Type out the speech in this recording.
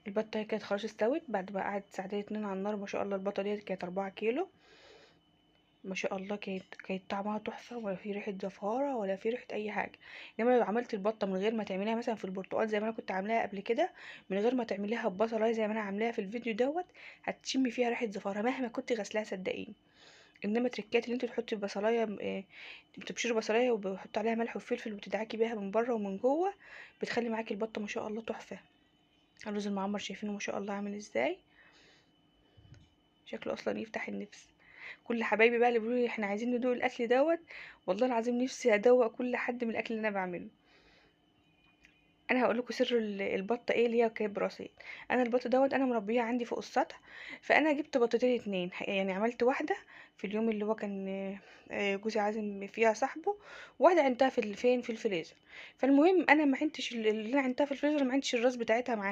البطه هي كانت خلاص استوت بعد ما قعدت ساعتين 2 على النار. ما شاء الله البطه ديت كانت 4 كيلو. ما شاء الله كانت طعمها تحفه، ولا في ريحه زفاره ولا في ريحه اي حاجه. انما لو عملت البطه من غير ما تعمليها مثلا في البرتقال زي ما انا كنت عاملاها قبل كده، من غير ما تعمليها ببصلايه زي ما انا عاملاها في الفيديو دوت، هتشمي فيها ريحه زفاره مهما كنت غسلاها صدقيني. انما تركات اللي انت تحطي البصلايه بتبشري بصلايه وبحط عليها ملح وفلفل وتدعكي بيها من بره ومن جوه، بتخلي معاكي البطه ما شاء الله تحفه. الرز المعمر شايفينه ما شاء الله عامل ازاي، شكله اصلا يفتح النفس. كل حبايبي بقى اللي بيقولوا لي احنا عايزين ندوق الاكل دوت، والله العظيم نفسي ادوق كل حد من الاكل اللي انا بعمله. انا هقول لكم سر البطه ايه اللي هي كانت براسين. انا البط دوت انا مربيه عندي فوق السطح، فانا جبت بطتين اتنين، يعني عملت واحده في اليوم اللي هو كان جوزي عازم فيها صاحبه، واحده عندها فين في الفريزر. فالمهم انا ما عندتش اللي انا عندها في الفريزر، ما عندتش الراس بتاعتها معاها.